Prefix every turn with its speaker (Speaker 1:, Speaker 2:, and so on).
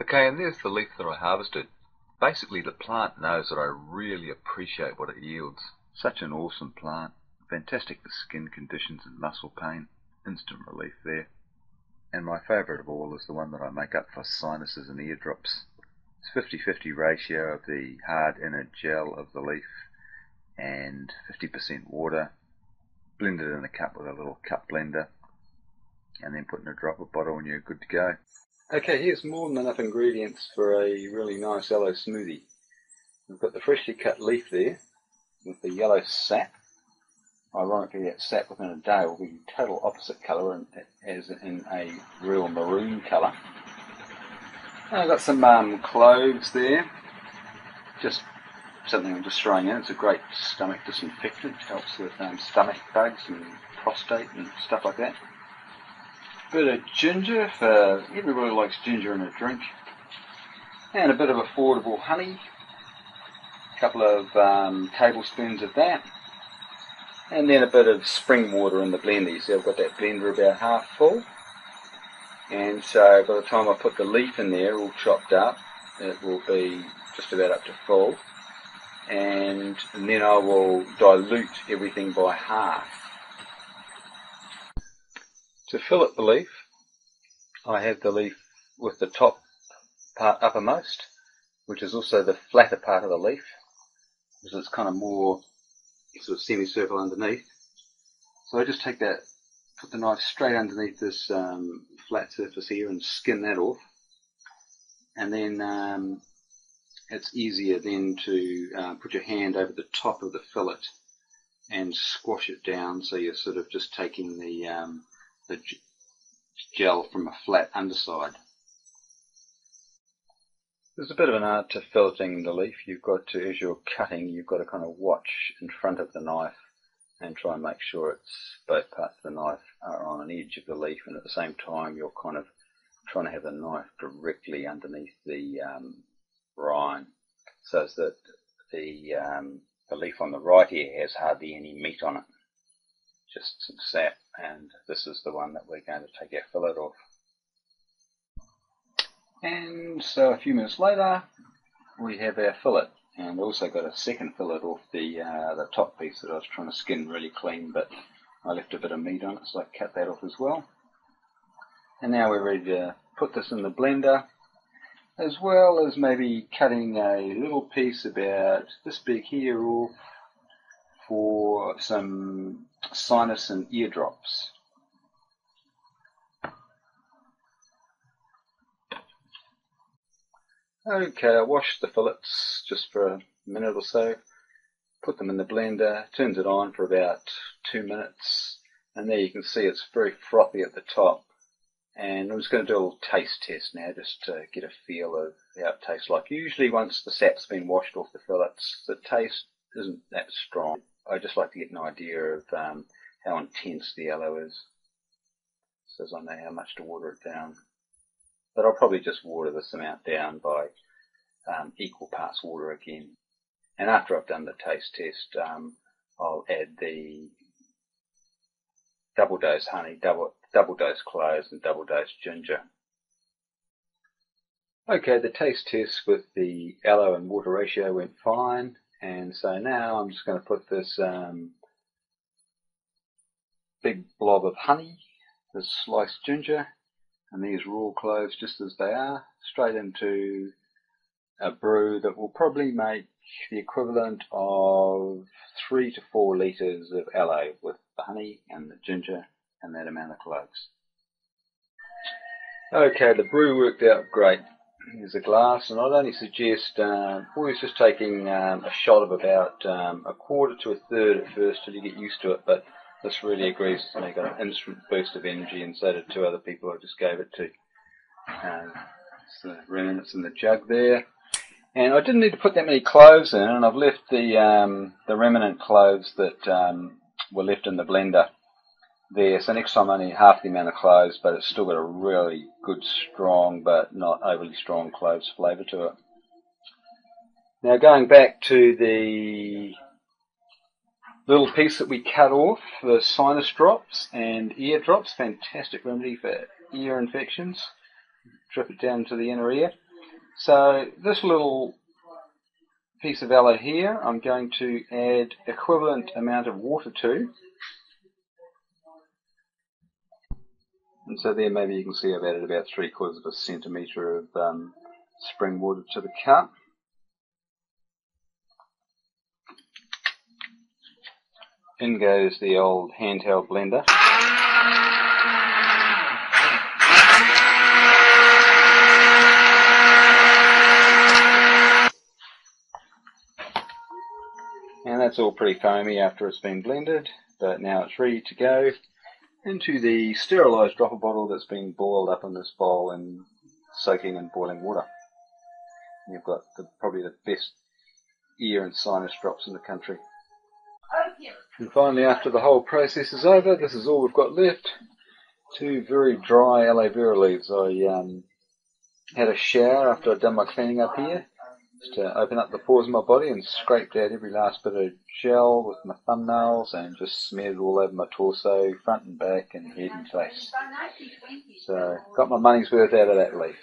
Speaker 1: Okay, and there's the leaf that I harvested. Basically, the plant knows that I really appreciate what it yields. Such an awesome plant. Fantastic for skin conditions and muscle pain. Instant relief there. And my favourite of all is the one that I make up for sinuses and eardrops. It's 50-50 ratio of the hard inner gel of the leaf and 50% water. Blended in a cup with a little cup blender. And then put in a drop of bottle and you're good to go. Okay, here's more than enough ingredients for a really nice aloe smoothie. We've got the freshly cut leaf there with the yellow sap. Ironically, that sap within a day will be total opposite colour as in a real maroon colour. I've got some cloves there, just something I'm just throwing in. It's a great stomach disinfectant, helps with stomach bugs and prostate and stuff like that. Bit of ginger, for everybody likes ginger in a drink, and a bit of affordable honey, a couple of tablespoons of that, and then a bit of spring water in the blender. You see I've got that blender about half full, and so by the time I put the leaf in there all chopped up, it will be just about up to full, and then I will dilute everything by half. To fillet the leaf, I have the leaf with the top part uppermost, which is also the flatter part of the leaf, because it's kind of more sort of semicircle underneath. So I just take that, put the knife straight underneath this flat surface here and skin that off, and then it's easier then to put your hand over the top of the fillet and squash it down, so you're sort of just taking the gel from a flat underside. There's a bit of an art to filleting the leaf. You've got to, as you're cutting, you've got to kind of watch in front of the knife and try and make sure it's both parts of the knife are on an edge of the leaf, and at the same time you're kind of trying to have the knife directly underneath the rind, so that the leaf on the right here has hardly any meat on it, just some sap, and this is the one that we're going to take our fillet off. And so a few minutes later we have our fillet, and also got a second fillet off the top piece that I was trying to skin really clean, but I left a bit of meat on it, so I cut that off as well. And now we're ready to put this in the blender, as well as maybe cutting a little piece about this big here off for some sinus and eardrops. Okay, I washed the fillets just for a minute or so, put them in the blender, turned it on for about 2 minutes, and there you can see it's very frothy at the top. And I'm just going to do a little taste test now, just to get a feel of how it tastes like. Usually once the sap's been washed off the fillets, the taste isn't that strong. I just like to get an idea of how intense the aloe is, so as I know how much to water it down. But I'll probably just water this amount down by equal parts water again. And after I've done the taste test, I'll add the double dose honey, double dose cloves, and double dose ginger. Okay, the taste test with the aloe and water ratio went fine, and so now I'm just going to put this big blob of honey, this sliced ginger, and these raw cloves just as they are, straight into a brew that will probably make the equivalent of 3 to 4 litres of aloe with the honey and the ginger and that amount of cloves. Okay, the brew worked out great. Here's a glass, and I'd only suggest always just taking a shot of about a quarter to a third at first till you get used to it, but this really agrees with me. Got an instant boost of energy, and so did 2 other people I just gave it to. It's the remnants in the jug there. And I didn't need to put that many cloves in, and I've left the remnant cloves that were left in the blender there. So next time I only half the amount of cloves, but it's still got a really good, strong, but not overly strong cloves flavour to it. Now going back to the little piece that we cut off, the sinus drops and ear drops, fantastic remedy for ear infections. Drip it down to the inner ear.
Speaker 2: So this little piece of aloe here, I'm going to add equivalent amount of water to. And so there maybe you can see I've added about 3/4 of a centimetre of spring water to the cup. In goes the old handheld blender. And that's all pretty foamy after it's been blended, but now it's ready to go into the sterilised dropper bottle that's been boiled up in this bowl and soaking in boiling water. You've got probably the best ear and sinus drops in the country. And finally, after the whole process is over, this is all we've got left. 2 very dry aloe vera leaves. I had a shower after I'd done my cleaning up here, just to open up the pores in my body, and scraped out every last bit of gel with my thumbnails and just smeared it all over my torso, front and back and head and face. So got my money's worth out of that leaf.